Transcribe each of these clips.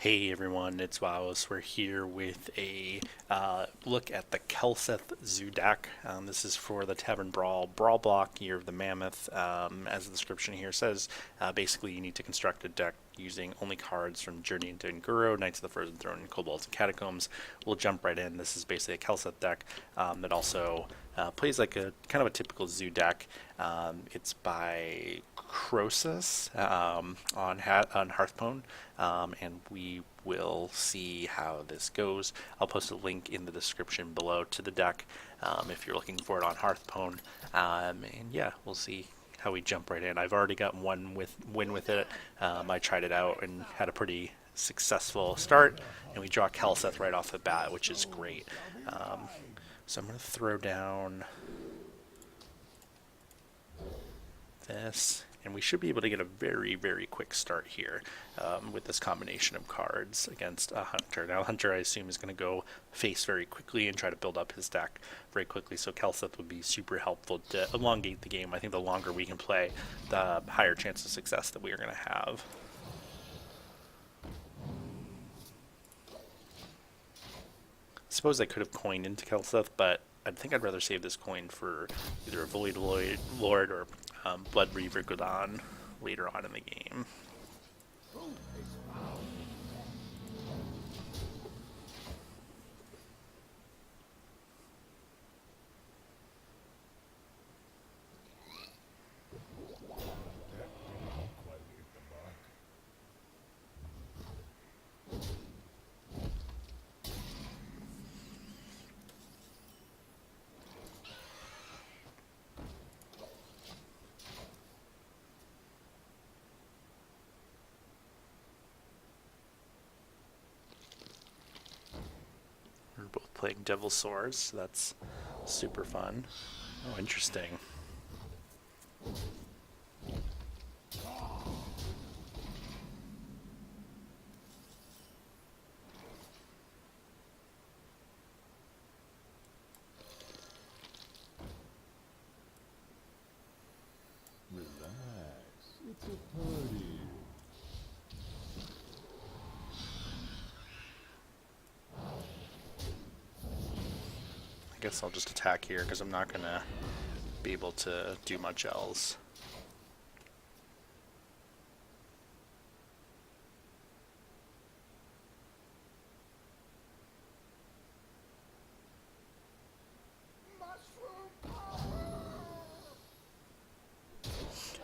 Hey everyone, it's Wowous. We're here with a look at the Kelseth Zoo deck. This is for the Tavern Brawl Block, Year of the Mammoth. As the description here says, basically you need to construct a deck using only cards from Journey into Nguro, Knights of the Frozen Throne, Kobolds, and Catacombs. We'll jump right in. This is basically a Kelseth deck that also plays like a kind of a typical Zoo deck. It's by Croesus on Hearthstone, and we will see how this goes. I'll post a link in the description below to the deck if you're looking for it on Hearthstone. And yeah, we'll see how we jump right in. I've already got one win with it. I tried it out and had a pretty successful start, and we draw Kelseth right off the bat, which is great. So I'm going to throw down this, and we should be able to get a very, very quick start here with this combination of cards against a Hunter. Now, Hunter, I assume, is going to go face very quickly and try to build up his deck very quickly, so Kelseth would be super helpful to elongate the game. I think the longer we can play, the higher chance of success that we are going to have. I suppose I could have coined into Kelseth, but I think I'd rather save this coin for either a Void Lord or Blood Reaver Godon later on in the game. We're both playing Devil Swords, so that's super fun. Oh, interesting. Relax, it's a party. I guess I'll just attack here because I'm not going to be able to do much else.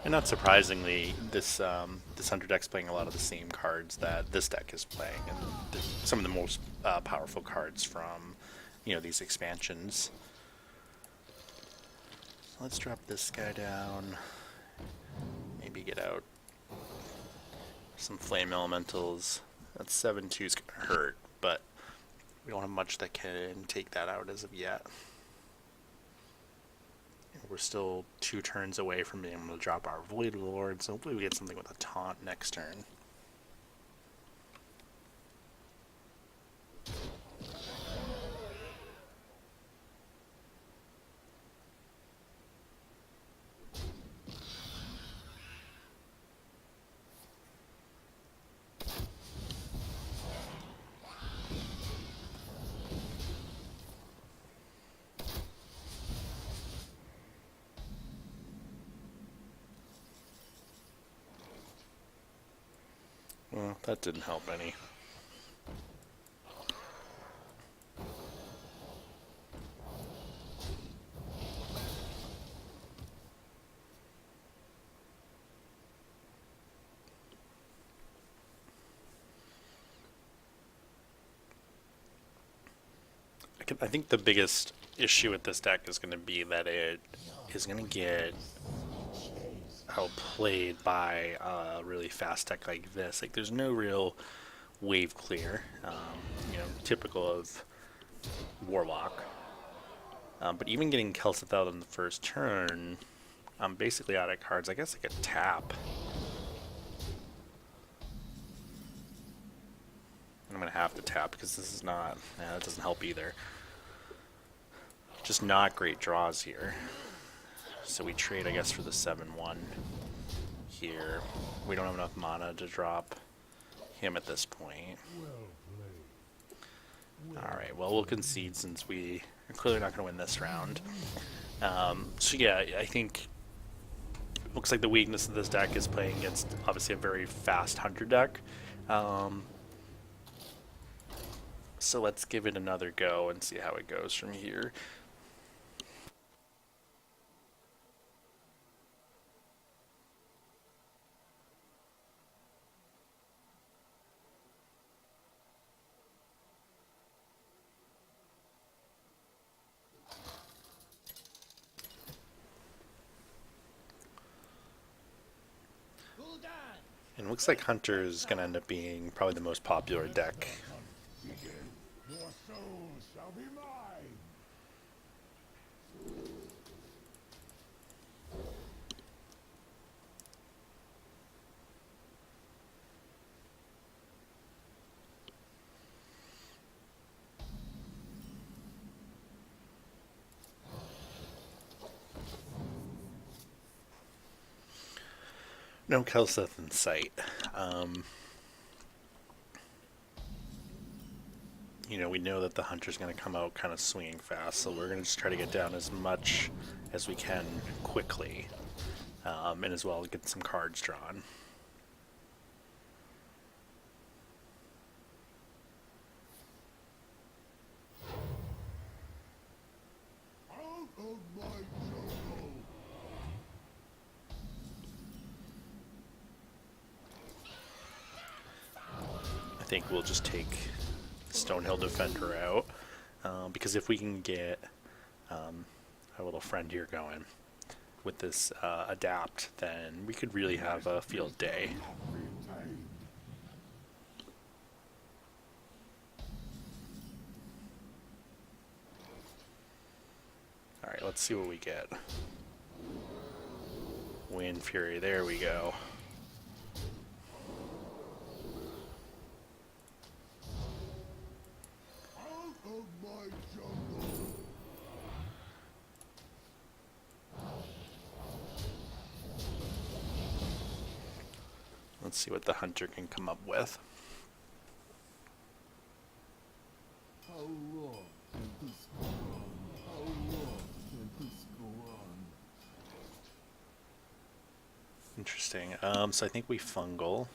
And not surprisingly, this Hunter deck's playing a lot of the same cards that this deck is playing, and some of the most powerful cards from, these expansions. So let's drop this guy down. Maybe get out some Flame Elementals. That 7/2 is gonna hurt, but we don't have much that can take that out as of yet. We're still 2 turns away from being able to drop our Void Lord, so hopefully we get something with a taunt next turn. Well, that didn't help any. I think the biggest issue with this deck is going to be that it is going to get outplayed by a really fast deck like this. Like, there's no real wave clear, typical of Warlock. But even getting Kelseth out on the first turn, I'm basically out of cards. I guess I could tap. I'm going to have to tap because this is not, that doesn't help either. Just not great draws here. So we trade, I guess, for the 7/1 here. We don't have enough mana to drop him at this point. Alright, well, we'll concede since we are clearly not going to win this round. So yeah, I think it looks like the weakness of this deck is playing against obviously a very fast hunter deck. So let's give it another go and see how it goes from here. And it looks like Hunter is going to end up being probably the most popular deck. Your soul shall be mine. No Kelseth in sight. You know, we know that the Hunter's going to come out kind of swinging fast, so we're going to just try to get down as much as we can quickly, and as well get some cards drawn. Out of my jungle. I think we'll just take Stonehill Defender out, because if we can get our little friend here going with this adapt, then we could really have a field day. Alright, let's see what we get. Wind Fury, there we go. Out of my jungle. Let's see what the Hunter can come up with. How long can this go on? How long can this go on? Interesting. So I think we fungal.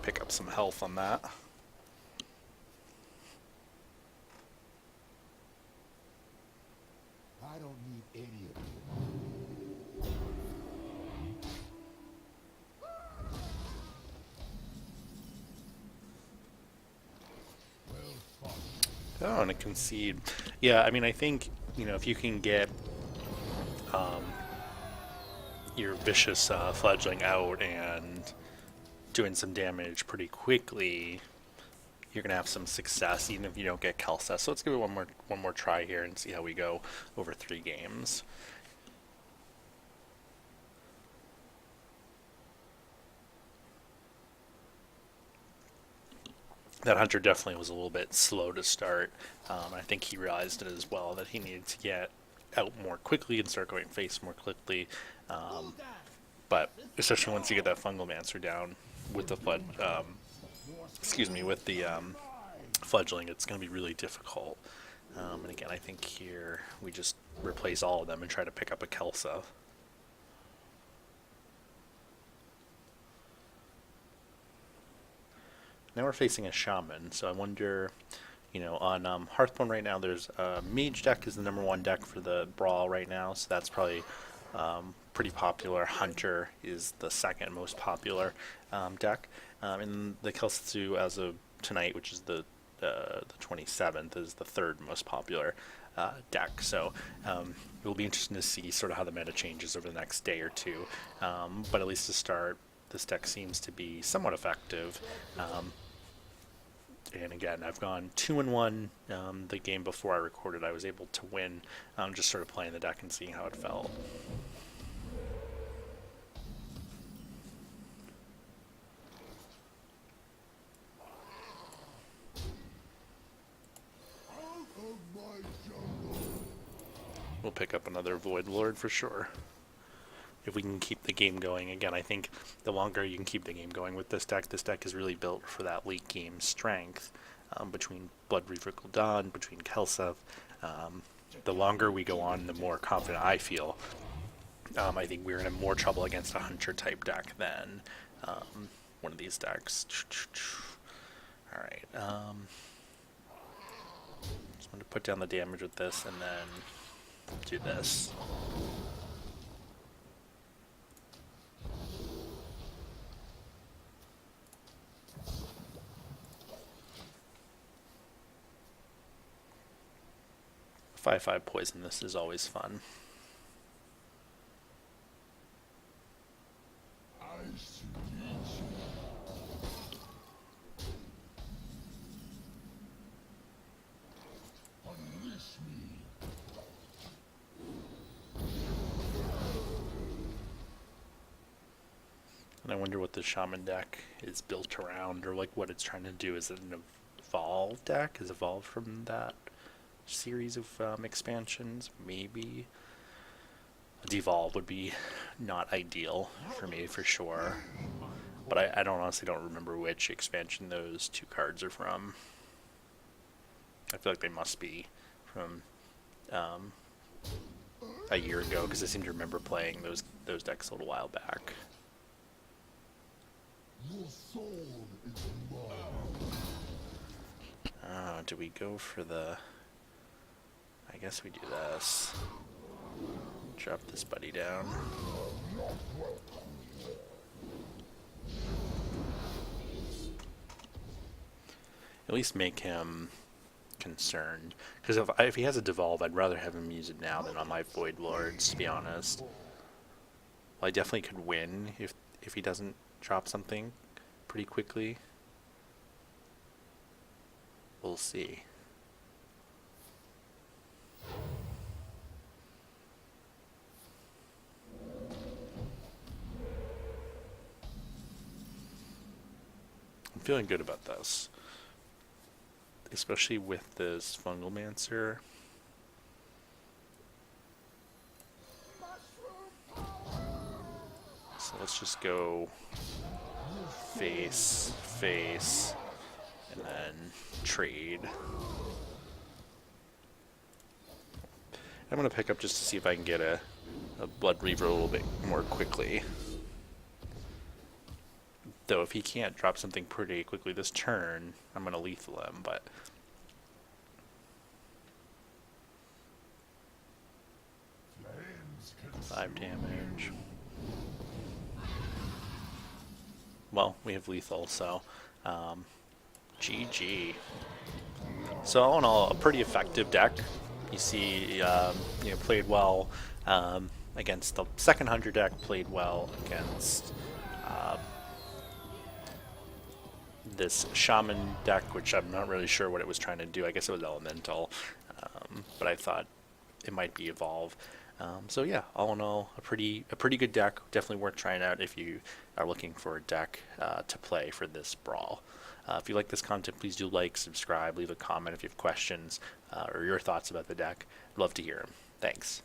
Pick up some health on that. I don't need any of you. Oh, and a concede. Yeah, I mean, I think, you know, if you can get your vicious fledgling out and doing some damage pretty quickly, you're gonna have some success, even if you don't get Kelseth. So let's give it one more try here and see how we go over 3 games. That Hunter definitely was a little bit slow to start. I think he realized it as well, that he needed to get out more quickly and start going face more quickly. But especially once you get that Fungal Mancer down with the fledgling, it's going to be really difficult. And again, I think here we just replace all of them and try to pick up a Kelseth. Now we're facing a Shaman, so I wonder, you know, on Hearthstone right now, there's Mage deck is the #1 deck for the Brawl right now, so that's probably pretty popular. Hunter is the second most popular deck. And the Kelseth Zoo as of tonight, which is the 27th, is the third most popular deck. So it will be interesting to see sort of how the meta changes over the next day or two. But at least to start, this deck seems to be somewhat effective. And again, I've gone 2-1. The game before I recorded, I was able to win, just sort of playing the deck and seeing how it felt. Out We'll pick up another Void Lord for sure. If we can keep the game going. Again, I think the longer you can keep the game going with this deck is really built for that late game strength between Blood Reaver Gul'dan, between Kelseth. The longer we go on, the more confident I feel. I think we're in more trouble against a Hunter type deck than one of these decks. Alright. Just want to put down the damage with this and then do this. Five poison, this is always fun. And I wonder what the Shaman deck is built around, or like what it's trying to do. Is it an evolved deck? Is evolved from that series of expansions? Maybe. A devolve would be not ideal for me for sure. But I honestly don't remember which expansion those two cards are from. I feel like they must be from a year ago, because I seem to remember playing those decks a little while back. Your soul is mine. Do we go for the... I guess we do this. Drop this buddy down. At least make him concerned. Because if he has a devolve, I'd rather have him use it now than on my Void Lords, to be honest. Well, I definitely could win if he doesn't drop something pretty quickly. We'll see. I'm feeling good about this. Especially with this Fungalmancer. So let's just go face, and then trade. I'm going to pick up just to see if I can get a Blood Reaver a little bit more quickly. Though if he can't drop something pretty quickly this turn, I'm going to lethal him, but... Five damage. Well, we have lethal, so... GG. So all in all, a pretty effective deck. You see, played well against the second Hunter deck, played well against this Shaman deck, which I'm not really sure what it was trying to do. I guess it was Elemental, but I thought it might be Evolve. So yeah, all in all, a pretty good deck. Definitely worth trying out if you are looking for a deck to play for this Brawl. If you like this content, please do like, subscribe, leave a comment if you have questions or your thoughts about the deck. I'd love to hear them. Thanks.